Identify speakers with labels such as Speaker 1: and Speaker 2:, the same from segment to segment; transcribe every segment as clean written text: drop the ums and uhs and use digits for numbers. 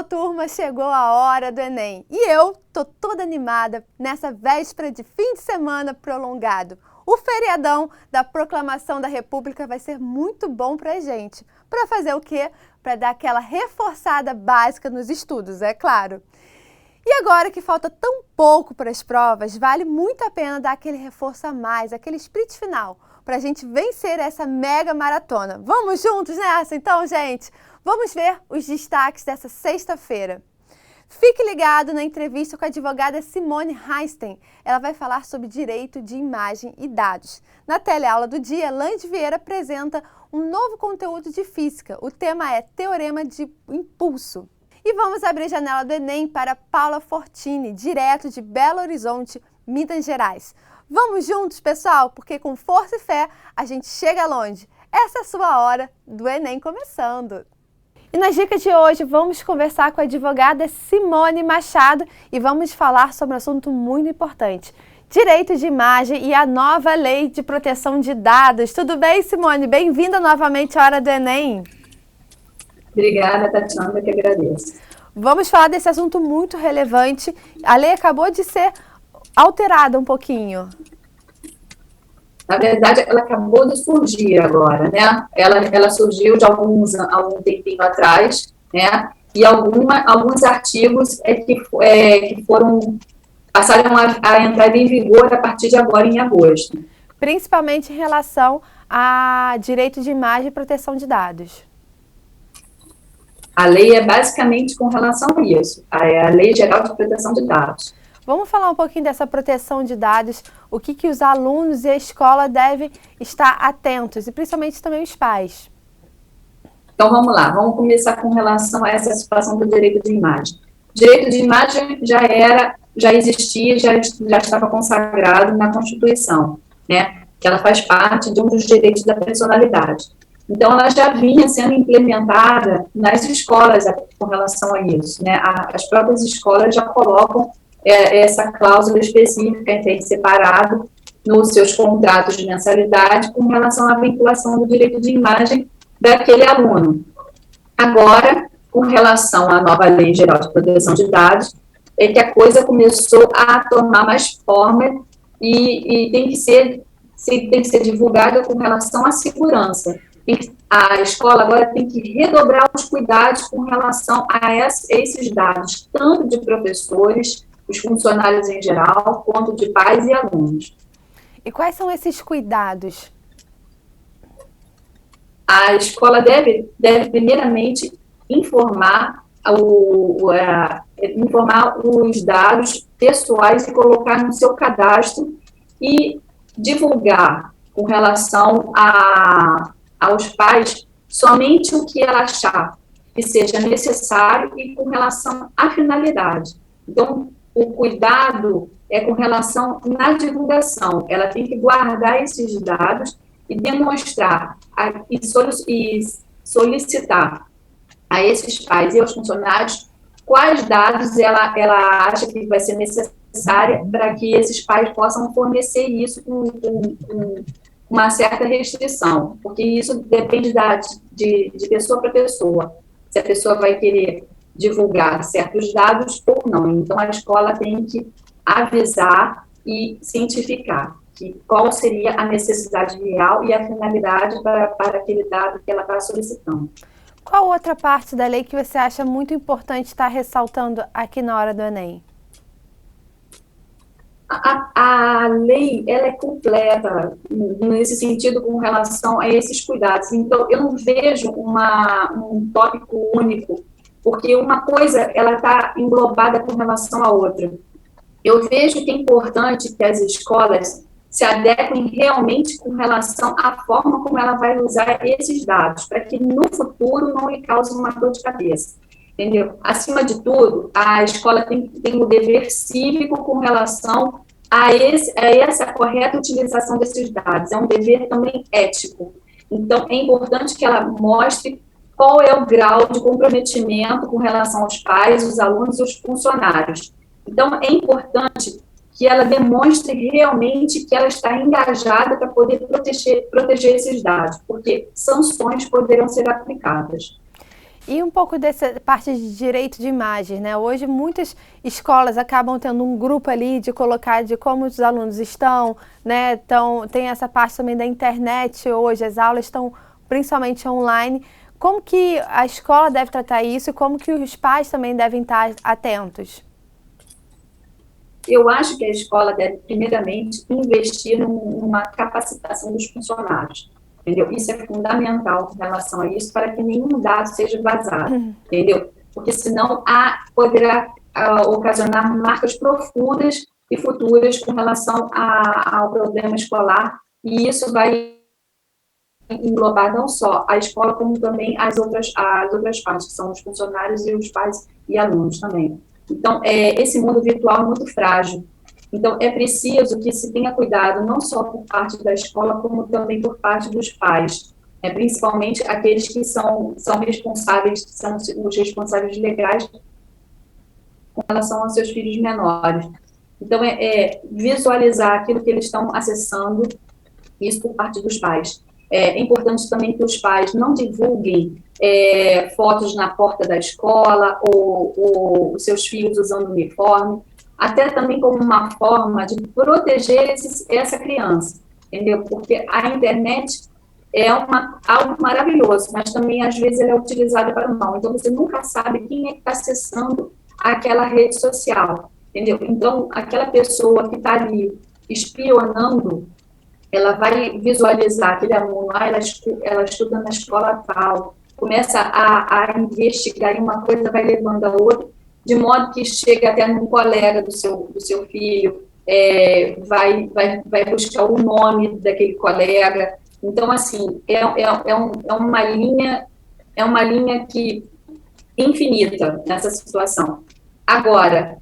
Speaker 1: turma, chegou a hora do Enem e eu tô toda animada nessa véspera de fim de semana prolongado. O feriadão da Proclamação da República vai ser muito bom pra gente. Para fazer o quê? Para dar aquela reforçada básica nos estudos, é claro. E agora que falta tão pouco para as provas, vale muito a pena dar aquele reforço a mais, aquele sprint final, para a gente vencer essa mega maratona. Vamos juntos nessa então, gente? Vamos ver os destaques dessa sexta-feira. Fique ligado na entrevista com a advogada Simone Heinstein. Ela vai falar sobre direito de imagem e dados. Na teleaula do dia, Laide Vieira apresenta um novo conteúdo de física. O tema é Teorema de Impulso. E vamos abrir a janela do Enem para Paula Fortini, direto de Belo Horizonte, Minas Gerais. Vamos juntos, pessoal, porque com força e fé a gente chega longe. Essa é a sua hora do Enem começando. E nas dicas de hoje vamos conversar com a advogada Simone Machado e vamos falar sobre um assunto muito importante, direito de imagem e a nova lei de proteção de dados. Tudo bem, Simone? Bem-vinda novamente à hora do Enem.
Speaker 2: Obrigada, Tatiana, que agradeço.
Speaker 1: Vamos falar desse assunto muito relevante. A lei acabou de ser alterada um pouquinho.
Speaker 2: Na verdade, ela acabou de surgir agora, né? Ela surgiu de algum tempinho atrás, né? E alguns artigos que passaram a entrar em vigor a partir de agora, em agosto.
Speaker 1: Principalmente em relação a direito de imagem e proteção de dados.
Speaker 2: A lei é basicamente com relação a isso, a Lei Geral de Proteção de Dados.
Speaker 1: Vamos falar um pouquinho dessa proteção de dados, o que os alunos e a escola devem estar atentos, e principalmente também os pais.
Speaker 2: Então, vamos lá, vamos começar com relação a essa situação do direito de imagem. O direito de imagem já existia, já estava consagrado na Constituição, né? Que ela faz parte de um dos direitos da personalidade. Então, ela já vinha sendo implementada nas escolas com relação a isso, né? As próprias escolas já colocam essa cláusula específica em separado nos seus contratos de mensalidade com relação à vinculação do direito de imagem daquele aluno. Agora, com relação à nova Lei Geral de Proteção de Dados, é que a coisa começou a tomar mais forma e tem que ser divulgada com relação à segurança. A escola agora tem que redobrar os cuidados com relação a esses dados, tanto de professores, os funcionários em geral, quanto de pais e alunos.
Speaker 1: E quais são esses cuidados?
Speaker 2: A escola deve primeiramente informar os dados pessoais e colocar no seu cadastro e divulgar com relação aos pais somente o que ela achar que seja necessário e com relação à finalidade. Então, o cuidado é com relação na divulgação. Ela tem que guardar esses dados e demonstrar e solicitar a esses pais e aos funcionários quais dados ela acha que vai ser necessária para que esses pais possam fornecer isso com uma certa restrição, porque isso depende de pessoa para pessoa, se a pessoa vai querer divulgar certos dados ou não. Então, a escola tem que avisar e cientificar qual seria a necessidade real e a finalidade para aquele dado que ela está solicitando.
Speaker 1: Qual outra parte da lei que você acha muito importante estar ressaltando aqui na hora do Enem?
Speaker 2: A lei, ela é completa nesse sentido com relação a esses cuidados. Então, eu não vejo um tópico único, porque uma coisa, ela está englobada com relação à outra. Eu vejo que é importante que as escolas se adequem realmente com relação à forma como ela vai usar esses dados, para que no futuro não lhe cause uma dor de cabeça. Entendeu? Acima de tudo, a escola tem o dever cívico com relação a essa correta utilização desses dados. É um dever também ético. Então, é importante que ela mostre qual é o grau de comprometimento com relação aos pais, os alunos e os funcionários. Então, é importante que ela demonstre realmente que ela está engajada para poder proteger esses dados, porque sanções poderão ser aplicadas.
Speaker 1: E um pouco dessa parte de direito de imagem, né? Hoje muitas escolas acabam tendo um grupo ali de colocar de como os alunos estão, né? Então, tem essa parte também da internet hoje, as aulas estão principalmente online. Como que a escola deve tratar isso e como que os pais também devem estar atentos?
Speaker 2: Eu acho que a escola deve, primeiramente, investir numa capacitação dos funcionários, entendeu? Isso é fundamental em relação a isso, para que nenhum dado seja vazado, entendeu? Porque senão poderá ocasionar marcas profundas e futuras com relação ao problema escolar, e isso vai englobar não só a escola, como também as outras partes, que são os funcionários e os pais e alunos também. Então, esse mundo virtual é muito frágil. Então, é preciso que se tenha cuidado, não só por parte da escola, como também por parte dos pais, principalmente aqueles que são responsáveis, são os responsáveis legais com relação aos seus filhos menores. Então, visualizar aquilo que eles estão acessando, isso por parte dos pais. É importante também que os pais não divulguem fotos na porta da escola ou os seus filhos usando uniforme, até também como uma forma de proteger essa criança, entendeu? Porque a internet é algo maravilhoso, mas também às vezes ela é utilizada para o mal, então você nunca sabe quem é que está acessando aquela rede social, entendeu? Então, aquela pessoa que está ali espionando, ela vai visualizar aquele aluno, ela estuda na escola tal, começa a investigar em uma coisa, vai levando a outra, de modo que chega até num colega do seu filho, vai buscar o nome daquele colega. Então, assim, é uma linha que infinita nessa situação. Agora,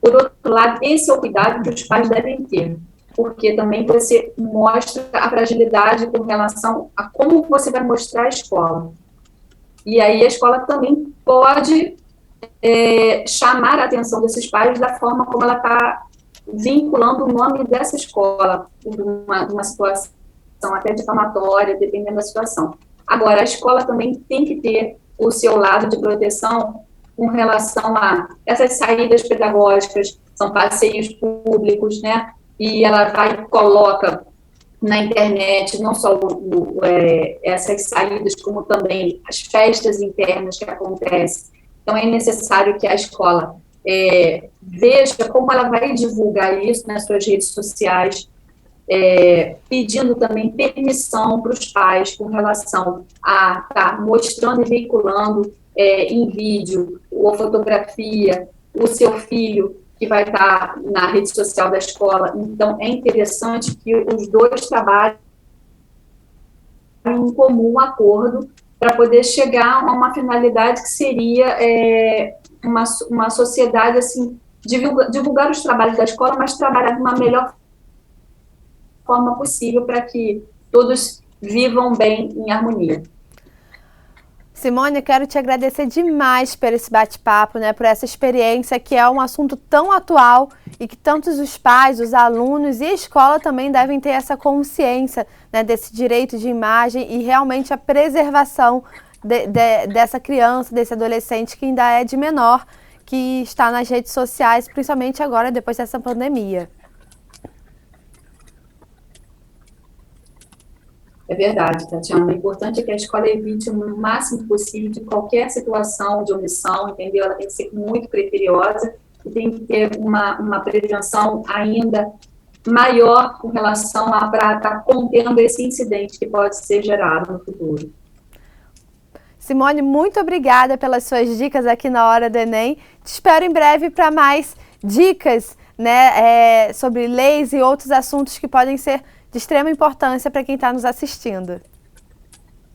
Speaker 2: por outro lado, esse é o cuidado que os pais devem ter, porque também você mostra a fragilidade com relação a como você vai mostrar a escola. E aí a escola também pode chamar a atenção desses pais da forma como ela está vinculando o nome dessa escola, de uma situação até difamatória, dependendo da situação. Agora, a escola também tem que ter o seu lado de proteção com relação a essas saídas pedagógicas, são passeios públicos, né? E ela vai e coloca na internet não só essas saídas, como também as festas internas que acontecem. Então, é necessário que a escola veja como ela vai divulgar isso nas suas redes sociais, pedindo também permissão para os pais com relação a estar mostrando e veiculando em vídeo ou fotografia o seu filho que vai estar na rede social da escola. Então, é interessante que os dois trabalhem em um comum acordo para poder chegar a uma finalidade que seria uma sociedade, assim, divulgar os trabalhos da escola, mas trabalhar de uma melhor forma possível para que todos vivam bem em harmonia.
Speaker 1: Simone, eu quero te agradecer demais por esse bate-papo, né, por essa experiência que é um assunto tão atual e que tantos os pais, os alunos e a escola também devem ter essa consciência, né, desse direito de imagem e realmente a preservação dessa criança, desse adolescente que ainda é de menor, que está nas redes sociais, principalmente agora, depois dessa pandemia.
Speaker 2: É verdade, Tatiana. O importante é que a escola evite o máximo possível de qualquer situação de omissão, entendeu? Ela tem que ser muito criteriosa e tem que ter uma prevenção ainda maior com relação a para estar contendo esse incidente que pode ser gerado no futuro.
Speaker 1: Simone, muito obrigada pelas suas dicas aqui na Hora do Enem. Te espero em breve para mais dicas, né, sobre leis e outros assuntos que podem ser de extrema importância para quem está nos assistindo.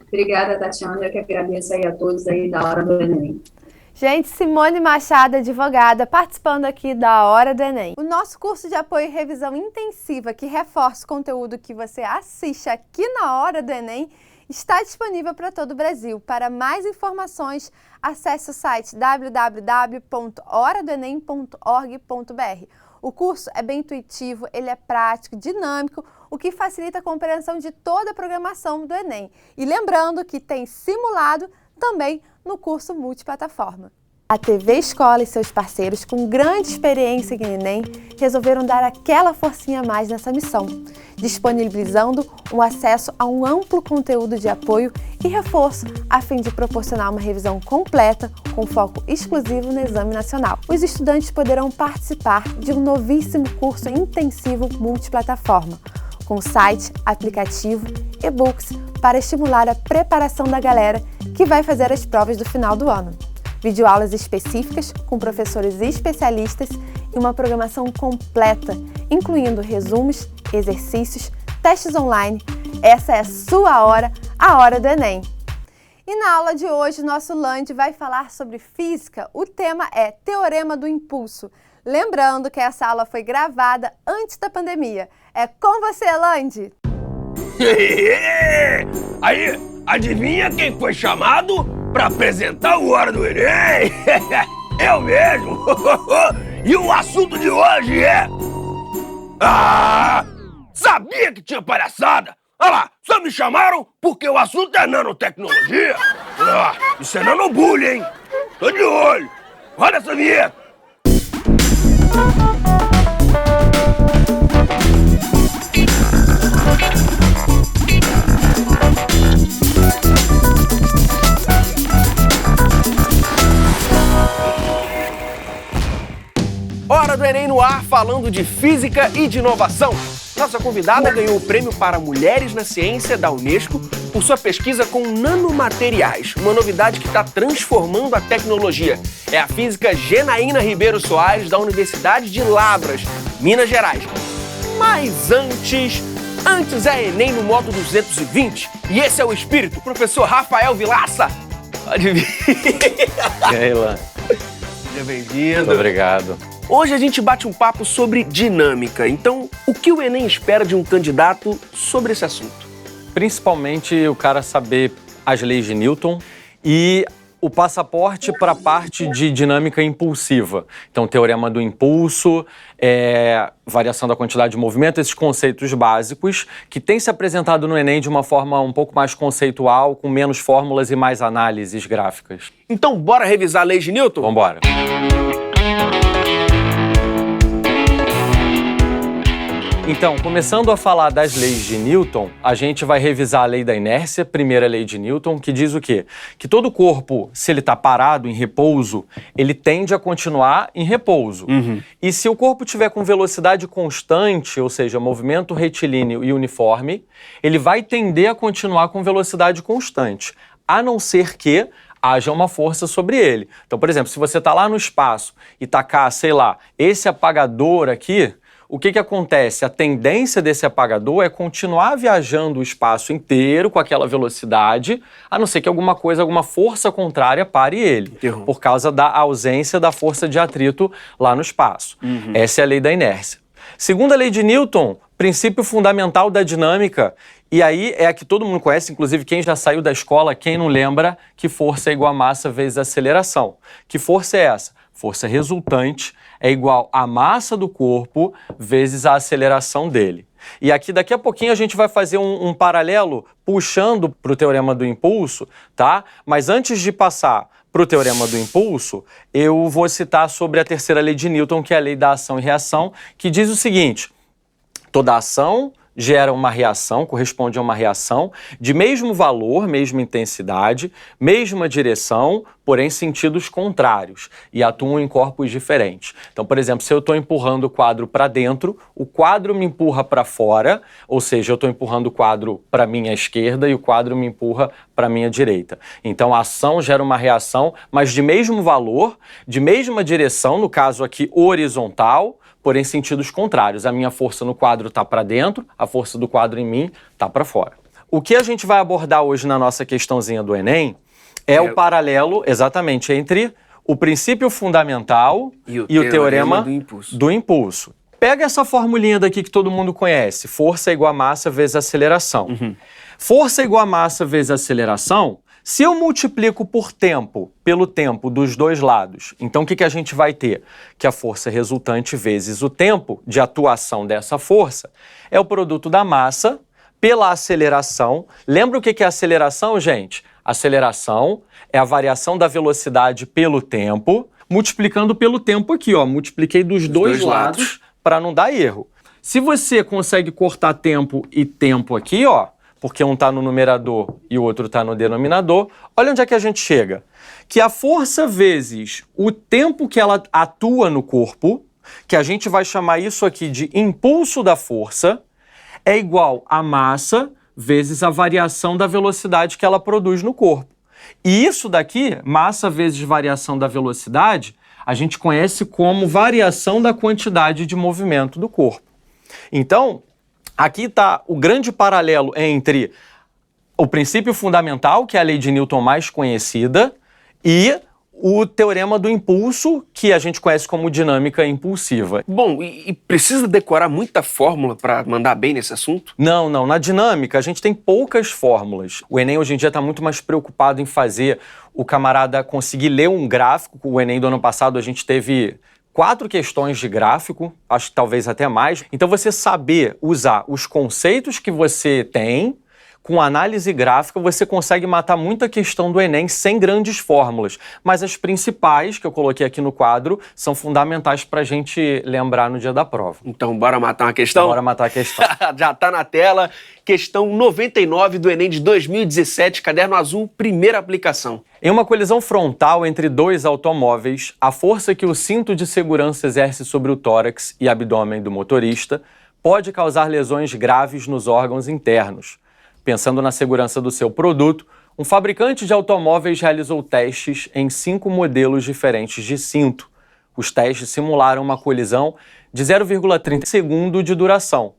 Speaker 2: Obrigada, Tatiana. Eu que agradeço aí a todos aí da Hora do Enem.
Speaker 1: Gente, Simone Machado, advogada, participando aqui da Hora do Enem. O nosso curso de apoio e revisão intensiva que reforça o conteúdo que você assiste aqui na Hora do Enem está disponível para todo o Brasil. Para mais informações, acesse o site www.horadoenem.org.br. O curso é bem intuitivo, ele é prático, dinâmico, o que facilita a compreensão de toda a programação do Enem. E lembrando que tem simulado também no curso multiplataforma. A TV Escola e seus parceiros, com grande experiência em Enem, resolveram dar aquela forcinha a mais nessa missão, disponibilizando o acesso a um amplo conteúdo de apoio e reforço, a fim de proporcionar uma revisão completa com foco exclusivo no Exame Nacional. Os estudantes poderão participar de um novíssimo curso intensivo multiplataforma, com site, aplicativo, e-books, para estimular a preparação da galera que vai fazer as provas do final do ano. Videoaulas específicas com professores especialistas e uma programação completa, incluindo resumos, exercícios, testes online. Essa é a sua hora, a hora do Enem. E na aula de hoje, nosso Lande vai falar sobre física. O tema é Teorema do Impulso. Lembrando que essa aula foi gravada antes da pandemia. É com você, Lande!
Speaker 3: Aí, adivinha quem foi chamado para apresentar o Hora do Enem? Eu mesmo! E o assunto de hoje é... Sabia que tinha palhaçada? Olha lá, só me chamaram porque o assunto é nanotecnologia. Isso é nanobullying, hein? Tô de olho. Roda essa vinheta. Hora do Enem no ar, falando de física e de inovação. Nossa convidada ganhou o Prêmio para Mulheres na Ciência da Unesco por sua pesquisa com nanomateriais, uma novidade que está transformando a tecnologia. É a física Genaína Ribeiro Soares, da Universidade de Lavras, Minas Gerais. Mas antes é Enem no modo 220, e esse é o espírito, professor Rafael Vilaça. Pode vir.
Speaker 4: E aí, Lan?
Speaker 3: Seja bem-vindo.
Speaker 4: Muito obrigado.
Speaker 3: Hoje a gente bate um papo sobre dinâmica. Então, o que o Enem espera de um candidato sobre esse assunto?
Speaker 4: Principalmente o cara saber as leis de Newton e o passaporte para a parte de dinâmica impulsiva. Então, teorema do impulso, variação da quantidade de movimento, esses conceitos básicos que têm se apresentado no Enem de uma forma um pouco mais conceitual, com menos fórmulas e mais análises gráficas.
Speaker 3: Então, bora revisar a lei de Newton?
Speaker 4: Vambora. Então, começando a falar das leis de Newton, a gente vai revisar a lei da inércia, primeira lei de Newton, que diz o quê? Que todo corpo, se ele está parado, em repouso, ele tende a continuar em repouso. E se o corpo tiver com velocidade constante, ou seja, movimento retilíneo e uniforme, ele vai tender a continuar com velocidade constante, a não ser que haja uma força sobre ele. Então, por exemplo, se você está lá no espaço e tacar, sei lá, esse apagador aqui, o que acontece? A tendência desse apagador é continuar viajando o espaço inteiro com aquela velocidade, a não ser que alguma força contrária pare ele, por causa da ausência da força de atrito lá no espaço. Essa é a lei da inércia. Segunda lei de Newton, princípio fundamental da dinâmica, e aí é a que todo mundo conhece, inclusive quem já saiu da escola, quem não lembra que força é igual a massa vezes aceleração. Que força é essa? Força resultante é igual a massa do corpo vezes a aceleração dele. E aqui, daqui a pouquinho, a gente vai fazer um paralelo puxando para o teorema do impulso, tá? Mas antes de passar para o teorema do impulso, eu vou citar sobre a terceira lei de Newton, que é a lei da ação e reação, que diz o seguinte: toda ação gera uma reação, corresponde a uma reação de mesmo valor, mesma intensidade, mesma direção, porém sentidos contrários, e atuam em corpos diferentes. Então, por exemplo, se eu estou empurrando o quadro para dentro, o quadro me empurra para fora, ou seja, eu estou empurrando o quadro para minha esquerda e o quadro me empurra para minha direita. Então, a ação gera uma reação, mas de mesmo valor, de mesma direção, no caso aqui horizontal, porém sentidos contrários. A minha força no quadro está para dentro, a força do quadro em mim está para fora. O que a gente vai abordar hoje na nossa questãozinha do Enem é o paralelo, exatamente, entre o princípio fundamental e o teorema do impulso. Pega essa formulinha daqui que todo mundo conhece, força igual a massa vezes aceleração. Força igual a massa vezes aceleração, se eu multiplico por tempo, pelo tempo dos dois lados, então o que a gente vai ter? Que a força resultante vezes o tempo de atuação dessa força é o produto da massa pela aceleração. Lembra o que é aceleração, gente? Aceleração é a variação da velocidade pelo tempo, multiplicando pelo tempo aqui, ó. Multipliquei dos dois lados para não dar erro. Se você consegue cortar tempo e tempo aqui, ó, porque um está no numerador e o outro está no denominador, olha onde é que a gente chega. Que a força vezes o tempo que ela atua no corpo, que a gente vai chamar isso aqui de impulso da força, é igual a massa vezes a variação da velocidade que ela produz no corpo. E isso daqui, massa vezes variação da velocidade, a gente conhece como variação da quantidade de movimento do corpo. Então, aqui está o grande paralelo entre o princípio fundamental, que é a lei de Newton mais conhecida, e o teorema do impulso, que a gente conhece como dinâmica impulsiva.
Speaker 3: Bom, e precisa decorar muita fórmula para mandar bem nesse assunto?
Speaker 4: Não. Na dinâmica, a gente tem poucas fórmulas. O Enem hoje em dia está muito mais preocupado em fazer o camarada conseguir ler um gráfico. O Enem do ano passado a gente teve 4 questões de gráfico, acho que talvez até mais. Então você saber usar os conceitos que você tem, com análise gráfica, você consegue matar muita questão do Enem sem grandes fórmulas. Mas as principais, que eu coloquei aqui no quadro, são fundamentais para a gente lembrar no dia da prova.
Speaker 3: Então, bora matar uma questão?
Speaker 4: Bora matar a questão.
Speaker 3: Já está na tela. Questão 99 do Enem de 2017, caderno azul, primeira aplicação.
Speaker 4: Em uma colisão frontal entre dois automóveis, a força que o cinto de segurança exerce sobre o tórax e abdômen do motorista pode causar lesões graves nos órgãos internos. Pensando na segurança do seu produto, um fabricante de automóveis realizou testes em 5 modelos diferentes de cinto. Os testes simularam uma colisão de 0,30 segundo de duração,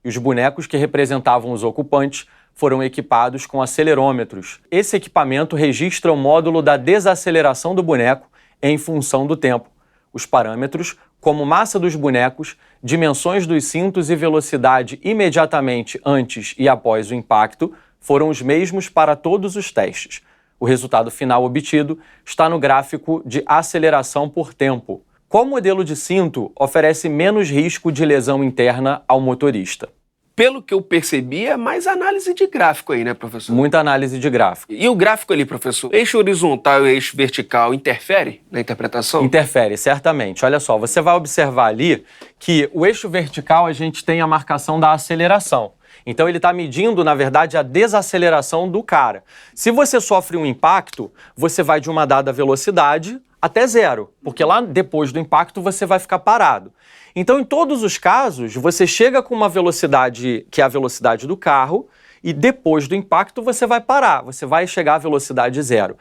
Speaker 4: e os bonecos que representavam os ocupantes foram equipados com acelerômetros. Esse equipamento registra o módulo da desaceleração do boneco em função do tempo. Os parâmetros, como massa dos bonecos, dimensões dos cintos e velocidade imediatamente antes e após o impacto, foram os mesmos para todos os testes. O resultado final obtido está no gráfico de aceleração por tempo. Qual modelo de cinto oferece menos risco de lesão interna ao motorista?
Speaker 3: Pelo que eu percebi, é mais análise de gráfico aí, né, professor?
Speaker 4: Muita análise de gráfico.
Speaker 3: E o gráfico ali, professor? Eixo horizontal e eixo vertical interfere na interpretação?
Speaker 4: Interfere, certamente. Olha só, você vai observar ali que o eixo vertical a gente tem a marcação da aceleração. Então ele está medindo, na verdade, a desaceleração do cara. Se você sofre um impacto, você vai de uma dada velocidade até 0, porque lá depois do impacto você vai ficar parado. Então, em todos os casos, você chega com uma velocidade que é a velocidade do carro e depois do impacto você vai parar, você vai chegar à velocidade 0.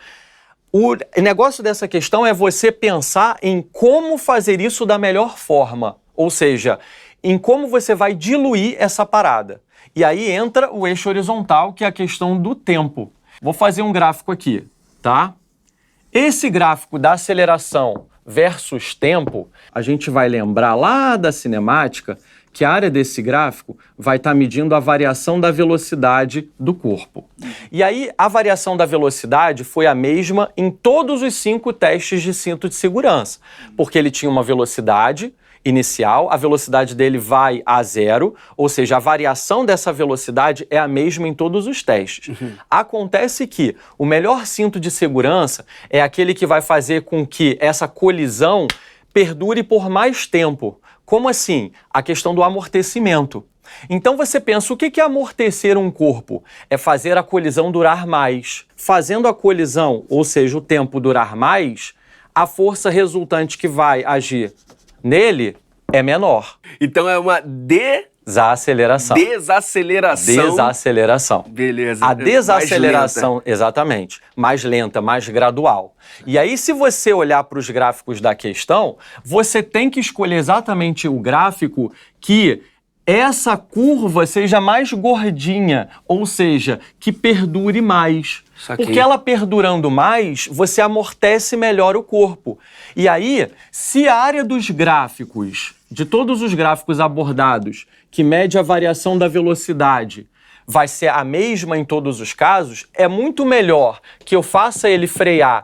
Speaker 4: O negócio dessa questão é você pensar em como fazer isso da melhor forma, ou seja, em como você vai diluir essa parada. E aí entra o eixo horizontal, que é a questão do tempo. Vou fazer um gráfico aqui, tá? Esse gráfico da aceleração versus tempo, a gente vai lembrar lá da cinemática que a área desse gráfico vai estar medindo a variação da velocidade do corpo. E aí, a variação da velocidade foi a mesma em todos os 5 testes de cinto de segurança, porque ele tinha uma velocidade inicial, a velocidade dele vai a 0, ou seja, a variação dessa velocidade é a mesma em todos os testes. Acontece que o melhor cinto de segurança é aquele que vai fazer com que essa colisão perdure por mais tempo. Como assim? A questão do amortecimento. Então você pensa, o que é amortecer um corpo? É fazer a colisão durar mais. Fazendo a colisão, ou seja, o tempo durar mais, a força resultante que vai agir nele é menor.
Speaker 3: Então é uma
Speaker 4: desaceleração. Desaceleração.
Speaker 3: Beleza.
Speaker 4: A desaceleração, exatamente, mais lenta, mais gradual. E aí, se você olhar para os gráficos da questão, você tem que escolher exatamente o gráfico que essa curva seja mais gordinha, ou seja, que perdure mais. Porque ela perdurando mais, você amortece melhor o corpo. E aí, se a área dos gráficos, de todos os gráficos abordados, que mede a variação da velocidade, vai ser a mesma em todos os casos, é muito melhor que eu faça ele frear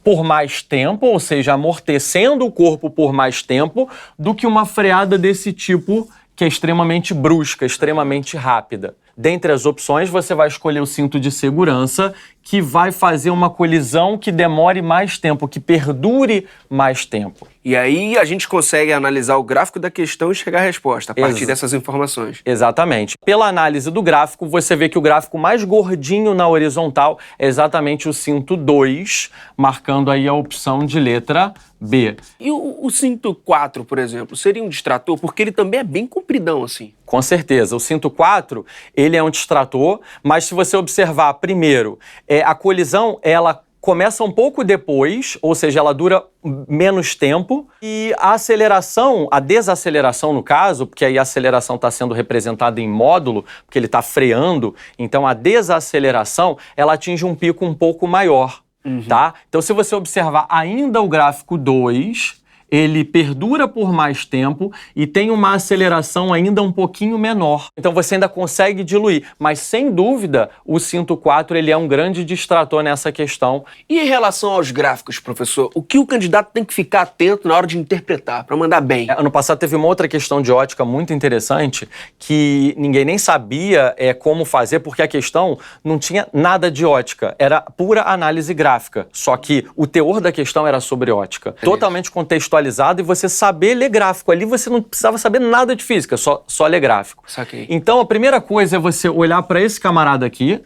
Speaker 4: por mais tempo, ou seja, amortecendo o corpo por mais tempo, do que uma freada desse tipo que é extremamente brusca, extremamente rápida. dentre as opções, você vai escolher o cinto de segurança, que vai fazer uma colisão que demore mais tempo, que perdure mais tempo.
Speaker 3: E aí a gente consegue analisar o gráfico da questão e chegar à resposta a partir dessas informações.
Speaker 4: Exatamente. Pela análise do gráfico, você vê que o gráfico mais gordinho na horizontal é exatamente o cinto 2, marcando aí a opção de letra B.
Speaker 3: E o cinto 4, por exemplo, seria um distrator? Porque ele também é bem compridão, assim.
Speaker 4: Com certeza. O cinto 4, ele é um distrator, mas se você observar primeiro, a colisão, ela começa um pouco depois, ou seja, ela dura menos tempo, e a aceleração, a desaceleração no caso, porque aí a aceleração está sendo representada em módulo, porque ele está freando, então a desaceleração, ela atinge um pico um pouco maior, tá? Então se você observar ainda o gráfico 2, ele perdura por mais tempo e tem uma aceleração ainda um pouquinho menor. Então você ainda consegue diluir, mas sem dúvida o cinto 4 ele é um grande distrator nessa questão.
Speaker 3: E em relação aos gráficos, professor, o que o candidato tem que ficar atento na hora de interpretar, para mandar bem?
Speaker 4: Ano passado teve uma outra questão de ótica muito interessante que ninguém nem sabia como fazer, porque a questão não tinha nada de ótica, era pura análise gráfica, só que o teor da questão era sobre ótica. Totalmente contextualizado e você saber ler gráfico. Ali você não precisava saber nada de física, só ler gráfico.
Speaker 3: Saquei.
Speaker 4: Então a primeira coisa é você olhar para esse camarada aqui,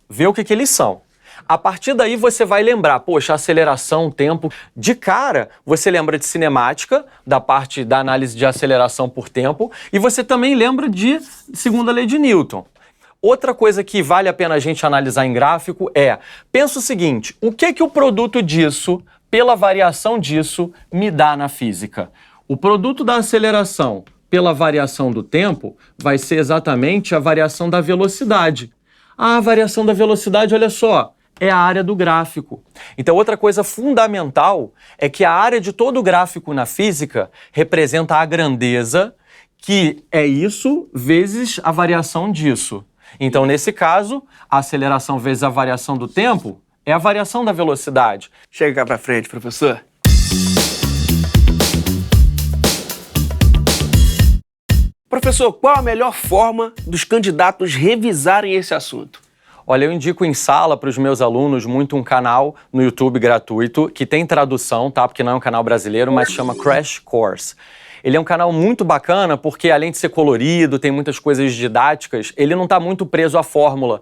Speaker 4: ver o que eles são. A partir daí você vai lembrar, poxa, aceleração, tempo. De cara, você lembra de cinemática, da parte da análise de aceleração por tempo, e você também lembra de segunda lei de Newton. Outra coisa que vale a pena a gente analisar em gráfico pensa o seguinte, o que o produto disso, pela variação disso, me dá na física? O produto da aceleração pela variação do tempo vai ser exatamente a variação da velocidade. A variação da velocidade, olha só, é a área do gráfico. Então, outra coisa fundamental é que a área de todo gráfico na física representa a grandeza, que é isso vezes a variação disso. Então, nesse caso, a aceleração vezes a variação do tempo é a variação da velocidade.
Speaker 3: Chega cá pra frente, professor. Professor, qual a melhor forma dos candidatos revisarem esse assunto?
Speaker 4: Olha, eu indico em sala para os meus alunos muito um canal no YouTube gratuito que tem tradução, tá? Porque não é um canal brasileiro, mas chama Crash Course. Ele é um canal muito bacana porque, além de ser colorido, tem muitas coisas didáticas, ele não está muito preso à fórmula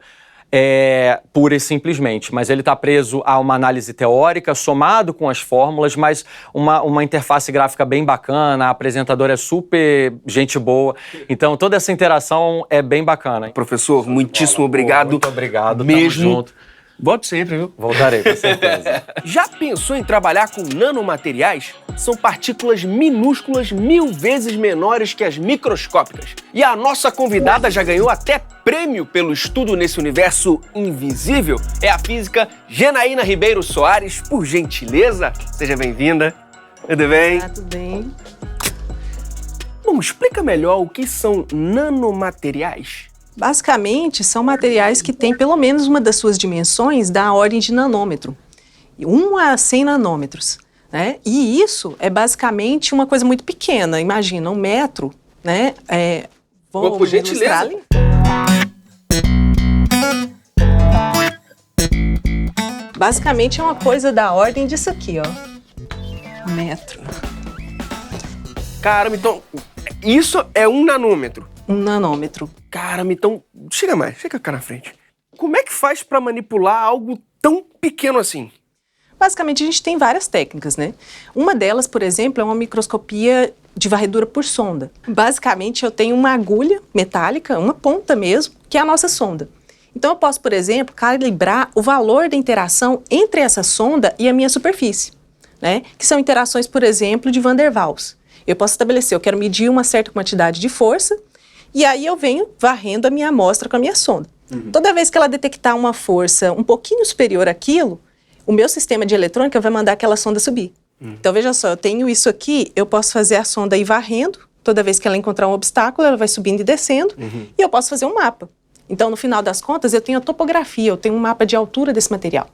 Speaker 4: pura e simplesmente, mas ele está preso a uma análise teórica somado com as fórmulas, mas uma interface gráfica bem bacana, a apresentadora é super gente boa, então toda essa interação é bem bacana.
Speaker 3: Professor, muitíssimo obrigado.
Speaker 4: Muito obrigado,
Speaker 3: mesmo.
Speaker 4: Tamo junto.
Speaker 3: Volte sempre, viu?
Speaker 4: Voltarei, com certeza.
Speaker 3: Já pensou em trabalhar com nanomateriais? São partículas minúsculas 1000 vezes menores que as microscópicas. E a nossa convidada já ganhou até prêmio pelo estudo nesse universo invisível. É a física Janaína Ribeiro Soares. Por gentileza, seja bem-vinda. Tudo bem?
Speaker 5: Tudo bem.
Speaker 3: Bom, explica melhor o que são nanomateriais.
Speaker 5: Basicamente, são materiais que têm pelo menos uma das suas dimensões da ordem de nanômetro. 1 a 100 nanômetros. Né? E isso é basicamente uma coisa muito pequena. Imagina, 1 metro, né?
Speaker 3: Vou por gentileza.
Speaker 5: Basicamente é uma coisa da ordem disso aqui, ó. 1 metro.
Speaker 3: Caramba, então, isso é 1 nanômetro.
Speaker 5: 1 nanômetro.
Speaker 3: Caramba, então, chega cá na frente. Como é que faz para manipular algo tão pequeno assim?
Speaker 5: Basicamente, a gente tem várias técnicas, né? Uma delas, por exemplo, é uma microscopia de varredura por sonda. Basicamente, eu tenho uma agulha metálica, uma ponta mesmo, que é a nossa sonda. Então, eu posso, por exemplo, calibrar o valor da interação entre essa sonda e a minha superfície, né? Que são interações, por exemplo, de Van der Waals. Eu posso estabelecer, eu quero medir uma certa quantidade de força, e aí eu venho varrendo a minha amostra com a minha sonda. Toda vez que ela detectar uma força um pouquinho superior àquilo, o meu sistema de eletrônica vai mandar aquela sonda subir. Então, veja só, eu tenho isso aqui, eu posso fazer a sonda ir varrendo, toda vez que ela encontrar um obstáculo, ela vai subindo e descendo, e eu posso fazer um mapa. Então, no final das contas, eu tenho a topografia, eu tenho um mapa de altura desse material.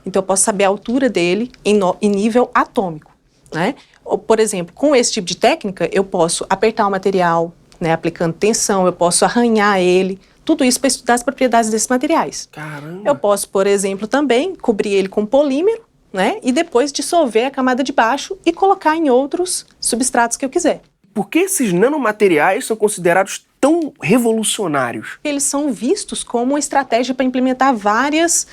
Speaker 5: Então, eu posso saber a altura dele em nível atômico, né? Ou, por exemplo, com esse tipo de técnica, eu posso apertar o material, né, aplicando tensão, eu posso arranhar ele, tudo isso para estudar as propriedades desses materiais.
Speaker 3: Caramba.
Speaker 5: Eu posso, por exemplo, também cobrir ele com polímero, né, e depois dissolver a camada de baixo e colocar em outros substratos que eu quiser.
Speaker 3: Por que esses nanomateriais são considerados tão revolucionários?
Speaker 5: Eles são vistos como uma estratégia para implementar várias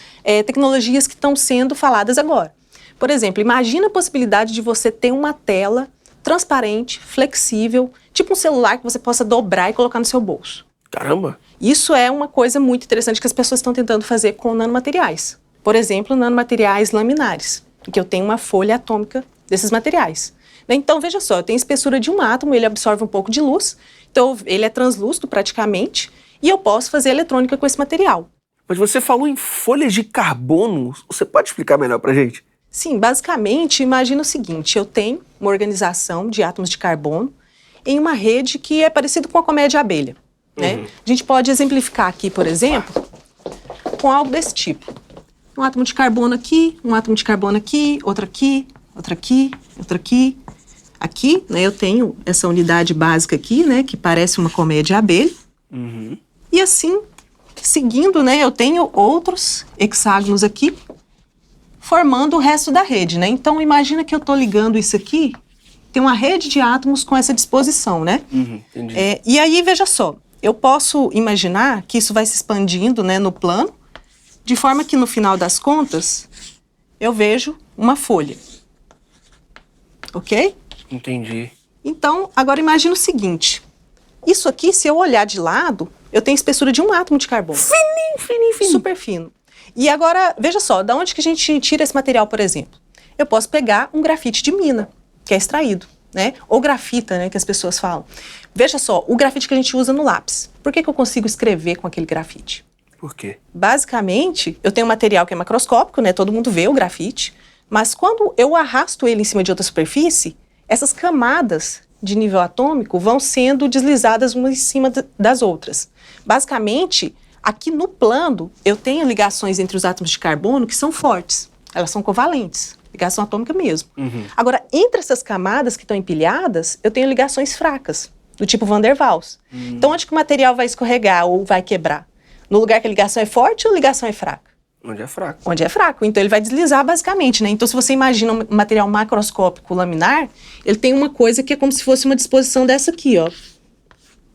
Speaker 5: tecnologias que estão sendo faladas agora. Por exemplo, imagina a possibilidade de você ter uma tela transparente, flexível, tipo um celular que você possa dobrar e colocar no seu bolso.
Speaker 3: Caramba.
Speaker 5: Isso é uma coisa muito interessante que as pessoas estão tentando fazer com nanomateriais. Por exemplo, nanomateriais laminares, em que eu tenho uma folha atômica desses materiais. Então, veja só, eu tenho a espessura de um átomo, ele absorve um pouco de luz, então ele é translúcido praticamente, e eu posso fazer eletrônica com esse material.
Speaker 3: Mas você falou em folhas de carbono. Você pode explicar melhor pra gente?
Speaker 5: Sim, basicamente, imagina o seguinte, eu tenho uma organização de átomos de carbono em uma rede que é parecida com a colmeia de abelha. Né? A gente pode exemplificar aqui, por exemplo, com algo desse tipo. Um átomo de carbono aqui, um átomo de carbono aqui, outro aqui, outro aqui, outro aqui. Aqui, né, eu tenho essa unidade básica aqui, né, que parece uma colmeia de abelha. E assim, seguindo, né, eu tenho outros hexágonos aqui, formando o resto da rede, né? Então, imagina que eu estou ligando isso aqui, tem uma rede de átomos com essa disposição, né?
Speaker 3: Entendi.
Speaker 5: E aí, veja só, eu posso imaginar que isso vai se expandindo, né, no plano, de forma que no final das contas, eu vejo uma folha. Ok?
Speaker 3: Entendi.
Speaker 5: Então, agora imagina o seguinte, isso aqui, se eu olhar de lado, eu tenho a espessura de um átomo de carbono.
Speaker 3: Fininho, fininho, fininho.
Speaker 5: Super fino. E agora, veja só, da onde que a gente tira esse material, por exemplo? Eu posso pegar um grafite de mina, que é extraído, né? Ou grafita, né, que as pessoas falam. Veja só, o grafite que a gente usa no lápis. Por que eu consigo escrever com aquele grafite?
Speaker 3: Por quê?
Speaker 5: Basicamente, eu tenho um material que é macroscópico, né? Todo mundo vê o grafite. Mas quando eu arrasto ele em cima de outra superfície, essas camadas de nível atômico vão sendo deslizadas umas em cima das outras. Basicamente, aqui no plano, eu tenho ligações entre os átomos de carbono que são fortes. Elas são covalentes, ligação atômica mesmo. Agora, entre essas camadas que estão empilhadas, eu tenho ligações fracas, do tipo Van der Waals. Então, onde que o material vai escorregar ou vai quebrar? No lugar que a ligação é forte ou a ligação é fraca?
Speaker 3: Onde é fraco.
Speaker 5: Onde é fraco. Então, ele vai deslizar basicamente, né? Então, se você imagina um material macroscópico laminar, ele tem uma coisa que é como se fosse uma disposição dessa aqui, ó.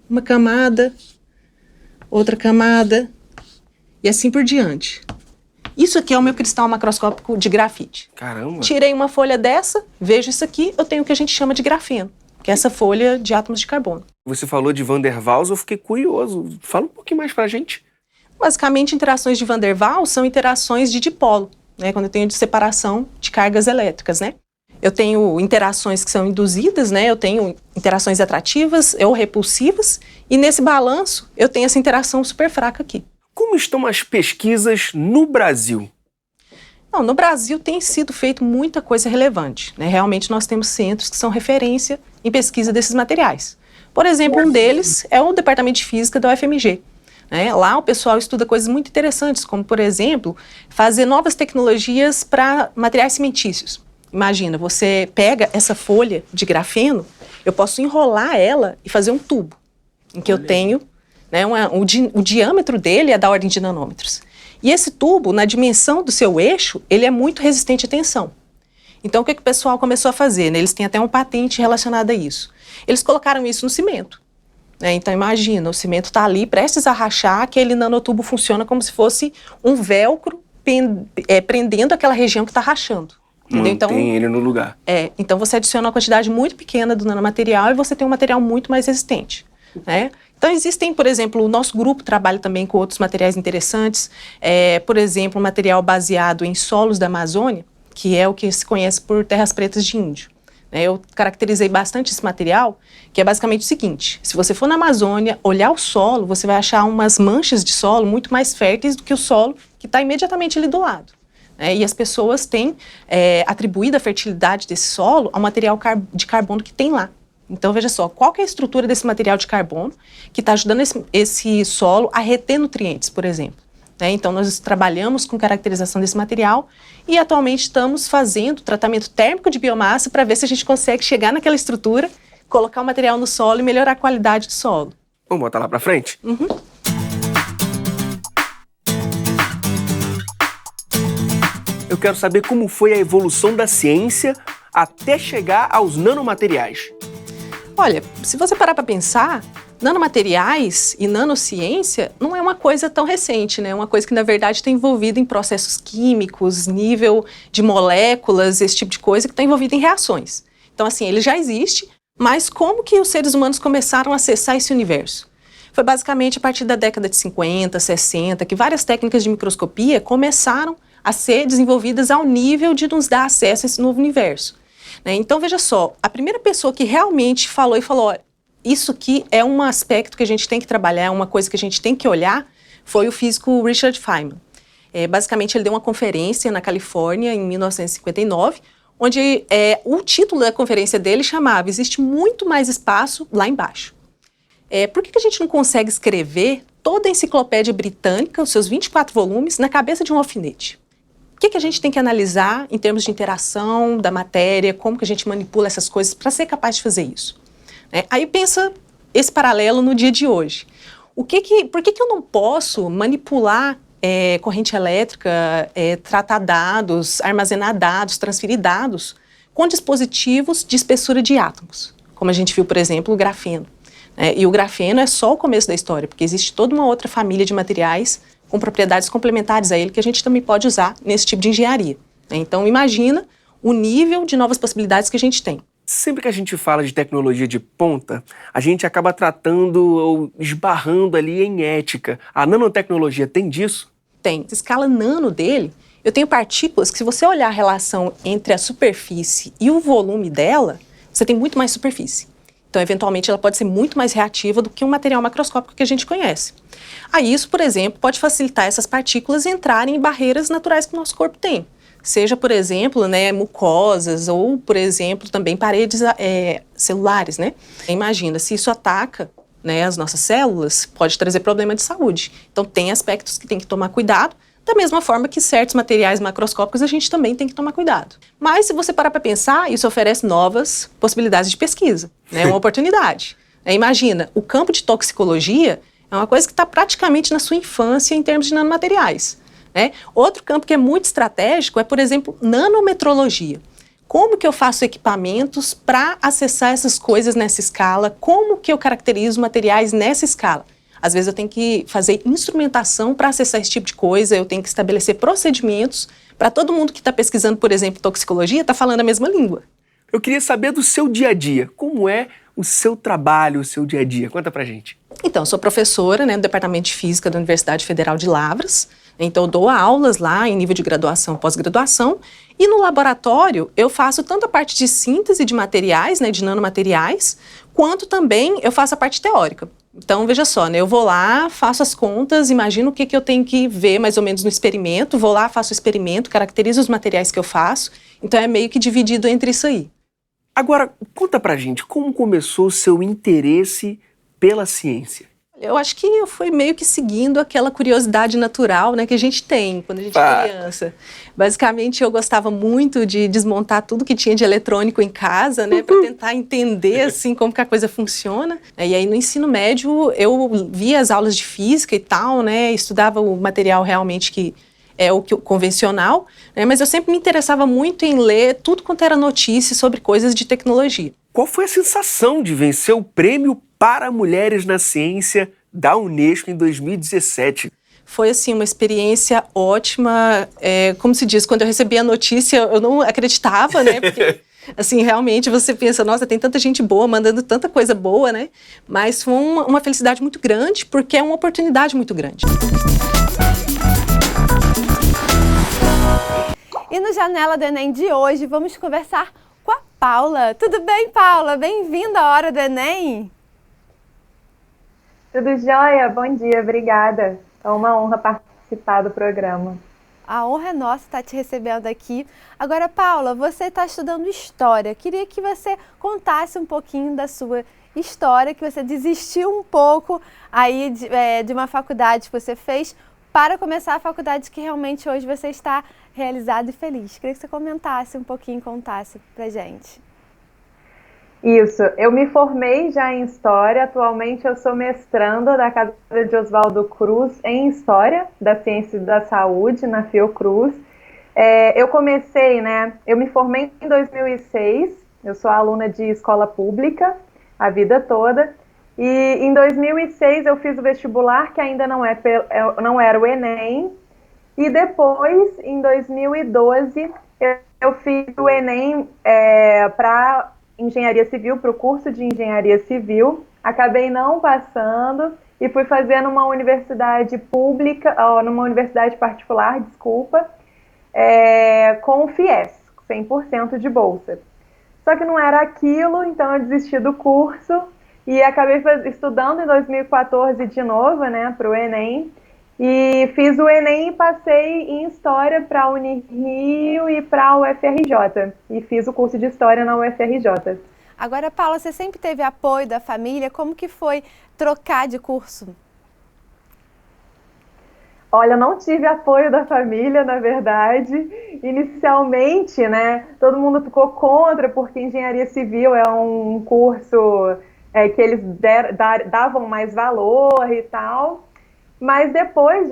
Speaker 5: Uma camada, outra camada, e assim por diante. Isso aqui é o meu cristal macroscópico de grafite.
Speaker 3: Caramba.
Speaker 5: Tirei uma folha dessa, vejo isso aqui, eu tenho o que a gente chama de grafeno, que é essa folha de átomos de carbono.
Speaker 3: Você falou de Van der Waals, eu fiquei curioso. Fala um pouquinho mais pra gente.
Speaker 5: Basicamente, interações de Van der Waals são interações de dipolo, né? Quando eu tenho de separação de cargas elétricas, né? Eu tenho interações que são induzidas, né? Eu tenho interações atrativas ou repulsivas, e nesse balanço eu tenho essa interação super fraca aqui.
Speaker 3: Como estão as pesquisas no Brasil?
Speaker 5: Não, no Brasil tem sido feito muita coisa relevante, né? Realmente nós temos centros que são referência em pesquisa desses materiais. Por exemplo, um deles é o Departamento de Física da UFMG. Né? Lá o pessoal estuda coisas muito interessantes, como, por exemplo, fazer novas tecnologias para materiais cimentícios. Imagina, você pega essa folha de grafeno, eu posso enrolar ela e fazer um tubo, em que eu tenho, né, o diâmetro dele é da ordem de nanômetros. E esse tubo, na dimensão do seu eixo, ele é muito resistente à tensão. Então, o que o pessoal começou a fazer? Né? Eles têm até uma patente relacionada a isso. Eles colocaram isso no cimento. Né? Então, imagina, o cimento está ali, prestes a rachar, aquele nanotubo funciona como se fosse um velcro prendendo aquela região que está rachando.
Speaker 3: Mantém
Speaker 5: então,
Speaker 3: ele no lugar.
Speaker 5: Então, você adiciona uma quantidade muito pequena do nanomaterial e você tem um material muito mais resistente. Né? Então, existem, por exemplo, o nosso grupo trabalha também com outros materiais interessantes, por exemplo, um material baseado em solos da Amazônia, que é o que se conhece por terras pretas de índio. Eu caracterizei bastante esse material, que é basicamente o seguinte, se você for na Amazônia, olhar o solo, você vai achar umas manchas de solo muito mais férteis do que o solo que está imediatamente ali do lado. E as pessoas têm atribuído a fertilidade desse solo ao material de carbono que tem lá. Então, veja só, qual que é a estrutura desse material de carbono que está ajudando esse solo a reter nutrientes, por exemplo. Então, nós trabalhamos com caracterização desse material e atualmente estamos fazendo tratamento térmico de biomassa para ver se a gente consegue chegar naquela estrutura colocar o material no solo e melhorar a qualidade do solo.
Speaker 3: Vamos botar lá pra frente?
Speaker 5: Uhum.
Speaker 3: Eu quero saber como foi a evolução da ciência até chegar aos nanomateriais.
Speaker 5: Olha, se você parar para pensar, nanomateriais e nanociência não é uma coisa tão recente, né? É uma coisa que, na verdade, está envolvida em processos químicos, nível de moléculas, esse tipo de coisa, que está envolvida em reações. Então, assim, ele já existe, mas como que os seres humanos começaram a acessar esse universo? Foi basicamente a partir da década de 50, 60, que várias técnicas de microscopia começaram a ser desenvolvidas ao nível de nos dar acesso a esse novo universo. Então, veja só, a primeira pessoa que realmente falou, olha, isso aqui é um aspecto que a gente tem que trabalhar, é uma coisa que a gente tem que olhar, foi o físico Richard Feynman. Basicamente, ele deu uma conferência na Califórnia em 1959, onde o título da conferência dele chamava "Existe muito mais espaço lá embaixo". Por que a gente não consegue escrever toda a enciclopédia britânica, os seus 24 volumes, na cabeça de um alfinete? O que a gente tem que analisar em termos de interação da matéria, como que a gente manipula essas coisas para ser capaz de fazer isso? Aí pensa esse paralelo no dia de hoje. Por que eu não posso manipular corrente elétrica, tratar dados, armazenar dados, transferir dados com dispositivos de espessura de átomos? Como a gente viu, por exemplo, o grafeno. E o grafeno é só o começo da história, porque existe toda uma outra família de materiais com propriedades complementares a ele que a gente também pode usar nesse tipo de engenharia. Então, imagina o nível de novas possibilidades que a gente tem.
Speaker 3: Sempre que a gente fala de tecnologia de ponta, a gente acaba tratando ou esbarrando ali em ética. A nanotecnologia tem disso?
Speaker 5: Tem. A escala nano dele, eu tenho partículas que, se você olhar a relação entre a superfície e o volume dela, você tem muito mais superfície. Então, eventualmente, ela pode ser muito mais reativa do que um material macroscópico que a gente conhece. Aí, isso, por exemplo, pode facilitar essas partículas entrarem em barreiras naturais que o nosso corpo tem. Seja, por exemplo, mucosas ou, por exemplo, também paredes celulares, né? Imagina, se isso ataca as nossas células, pode trazer problema de saúde. Então, tem aspectos que tem que tomar cuidado, da mesma forma que certos materiais macroscópicos a gente também tem que tomar cuidado. Mas, se você parar para pensar, isso oferece novas possibilidades de pesquisa, uma oportunidade. Imagina, o campo de toxicologia é uma coisa que está praticamente na sua infância em termos de nanomateriais. Outro campo que é muito estratégico é, por exemplo, nanometrologia. Como que eu faço equipamentos para acessar essas coisas nessa escala? Como que eu caracterizo materiais nessa escala? Às vezes eu tenho que fazer instrumentação para acessar esse tipo de coisa, eu tenho que estabelecer procedimentos para todo mundo que está pesquisando, por exemplo, toxicologia, está falando a mesma língua.
Speaker 3: Eu queria saber do seu dia a dia. Como é o seu trabalho, o seu dia a dia? Conta pra gente.
Speaker 5: Então, eu sou professora no Departamento de Física da Universidade Federal de Lavras. Então, eu dou aulas lá em nível de graduação, pós-graduação. E no laboratório, eu faço tanto a parte de síntese de materiais, de nanomateriais, quanto também eu faço a parte teórica. Então, veja só, eu vou lá, faço as contas, imagino o que eu tenho que ver mais ou menos no experimento, vou lá, faço o experimento, caracterizo os materiais que eu faço. Então, é meio que dividido entre isso aí.
Speaker 3: Agora, conta pra gente, como começou o seu interesse pela ciência?
Speaker 5: Eu acho que eu fui meio que seguindo aquela curiosidade natural, que a gente tem quando a gente é criança. Basicamente, eu gostava muito de desmontar tudo que tinha de eletrônico em casa, para tentar entender, assim, como que a coisa funciona. E aí, no ensino médio, eu via as aulas de física e tal, estudava o material realmente que é o convencional, mas eu sempre me interessava muito em ler tudo quanto era notícia sobre coisas de tecnologia.
Speaker 3: Qual foi a sensação de vencer o prêmio para mulheres na ciência da Unesco em 2017?
Speaker 5: Foi, assim, uma experiência ótima. Como se diz, quando eu recebi a notícia, eu não acreditava, porque, assim, realmente você pensa, nossa, tem tanta gente boa, mandando tanta coisa boa, Mas foi uma felicidade muito grande, porque é uma oportunidade muito grande.
Speaker 1: E no Janela do Enem de hoje, vamos conversar com a Paula. Tudo bem, Paula? Bem-vinda à Hora do Enem.
Speaker 6: Tudo jóia? Bom dia, obrigada. É uma honra participar do programa.
Speaker 1: A honra é nossa estar te recebendo aqui. Agora, Paula, você está estudando História. Queria que você contasse um pouquinho da sua história, que você desistiu um pouco aí de uma faculdade que você fez para começar a faculdade que realmente hoje você está realizado e feliz. Queria que você comentasse um pouquinho, contasse pra gente.
Speaker 6: Isso, eu me formei já em História, atualmente eu sou mestranda da Casa de Oswaldo Cruz em História da Ciência e da Saúde, na Fiocruz. Eu comecei, né, eu me formei em 2006, eu sou aluna de escola pública a vida toda, e em 2006 eu fiz o vestibular, que ainda não era o Enem, e depois, em 2012, eu fiz o Enem para Engenharia Civil, para o curso de Engenharia Civil, acabei não passando e fui fazer numa universidade pública, numa universidade particular, desculpa, com o FIES, 100% de bolsa. Só que não era aquilo, então eu desisti do curso e acabei estudando em 2014 de novo, né, para o Enem. E fiz o Enem e passei em História para a Unirio e para a UFRJ. E fiz o curso de História na UFRJ.
Speaker 1: Agora, Paula, você sempre teve apoio da família? Como que foi trocar de curso?
Speaker 6: Olha, eu não tive apoio da família, na verdade. Inicialmente, né, todo mundo ficou contra, porque Engenharia Civil é um curso que eles davam mais valor e tal. Mas depois,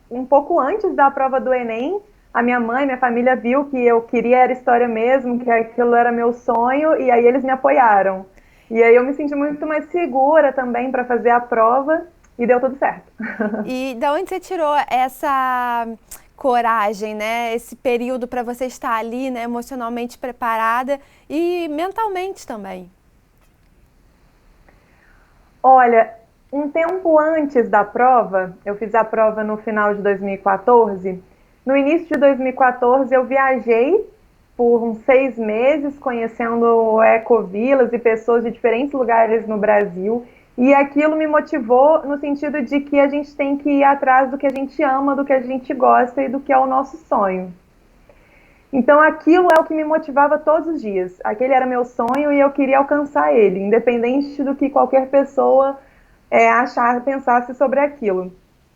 Speaker 6: um pouco antes da prova do Enem, a minha mãe, minha família viu que eu queria era História mesmo, que aquilo era meu sonho, e aí eles me apoiaram. E aí eu me senti muito mais segura também para fazer a prova, e deu tudo certo.
Speaker 1: E de onde você tirou essa coragem, né? Esse período para você estar ali, né, emocionalmente preparada e mentalmente também?
Speaker 6: Olha, um tempo antes da prova, eu fiz a prova no final de 2014. No início de 2014, eu viajei por uns 6 meses, conhecendo ecovilas e pessoas de diferentes lugares no Brasil. E aquilo me motivou no sentido de que a gente tem que ir atrás do que a gente ama, do que a gente gosta e do que é o nosso sonho. Então aquilo é o que me motivava todos os dias. Aquele era meu sonho e eu queria alcançar ele, independente do que qualquer pessoa pensasse sobre aquilo.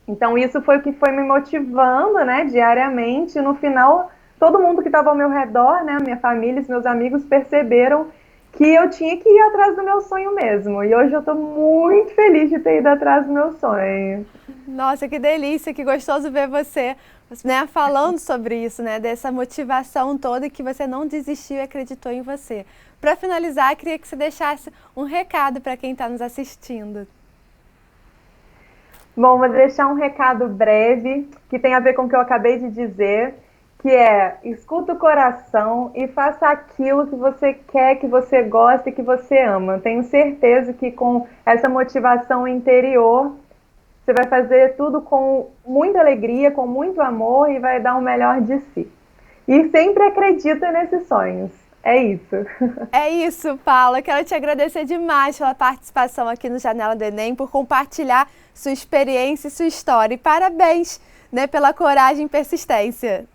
Speaker 6: Então isso foi o que foi me motivando, né, diariamente. No final, todo mundo que estava ao meu redor, né, minha família, os meus amigos, perceberam que eu tinha que ir atrás do meu sonho mesmo. E hoje eu estou muito feliz de ter ido atrás do meu sonho.
Speaker 1: Nossa, que delícia, que gostoso ver você, né, falando sobre isso, né, dessa motivação toda e que você não desistiu e acreditou em você. Para finalizar, queria que você deixasse um recado para quem está nos assistindo.
Speaker 6: Bom, vou deixar um recado breve, que tem a ver com o que eu acabei de dizer, que é: escuta o coração e faça aquilo que você quer, que você gosta e que você ama. Tenho certeza que com essa motivação interior, você vai fazer tudo com muita alegria, com muito amor e vai dar o melhor de si. E sempre acredita nesses sonhos. É isso.
Speaker 1: É isso, Paula. Quero te agradecer demais pela participação aqui no Janela do Enem, por compartilhar sua experiência e sua história. E parabéns, né, pela coragem e persistência.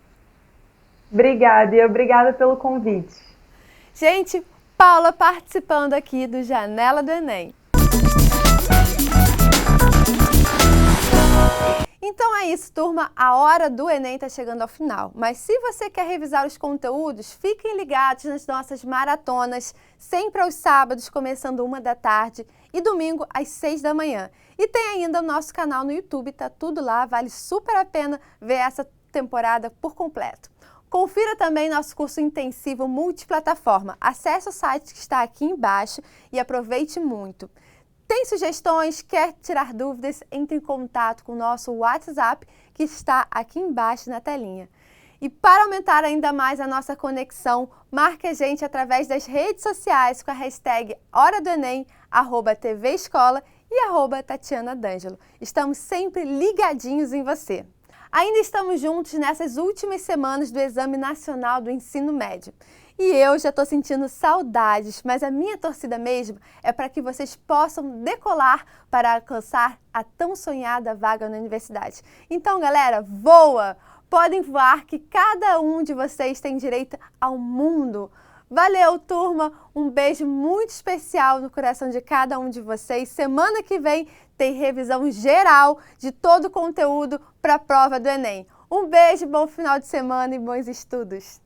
Speaker 6: Obrigada, e obrigada pelo convite.
Speaker 1: Gente, Paula participando aqui do Janela do Enem. Então é isso, turma. A hora do Enem está chegando ao final. Mas se você quer revisar os conteúdos, fiquem ligados nas nossas maratonas, sempre aos sábados, começando 13h e domingo às 6h. E tem ainda o nosso canal no YouTube, tá tudo lá, vale super a pena ver essa temporada por completo. Confira também nosso curso intensivo multiplataforma. Acesse o site que está aqui embaixo e aproveite muito. Tem sugestões, quer tirar dúvidas, entre em contato com o nosso WhatsApp, que está aqui embaixo na telinha. E para aumentar ainda mais a nossa conexão, marque a gente através das redes sociais com a hashtag Hora do Enem, @TV Escola e @Tatiana D'Angelo. Estamos sempre ligadinhos em você. Ainda estamos juntos nessas últimas semanas do Exame Nacional do Ensino Médio. E eu já estou sentindo saudades, mas a minha torcida mesmo é para que vocês possam decolar para alcançar a tão sonhada vaga na universidade. Então, galera, voa! Podem voar, que cada um de vocês tem direito ao mundo. Valeu, turma! Um beijo muito especial no coração de cada um de vocês. Semana que vem tem revisão geral de todo o conteúdo para a prova do Enem. Um beijo, bom final de semana e bons estudos!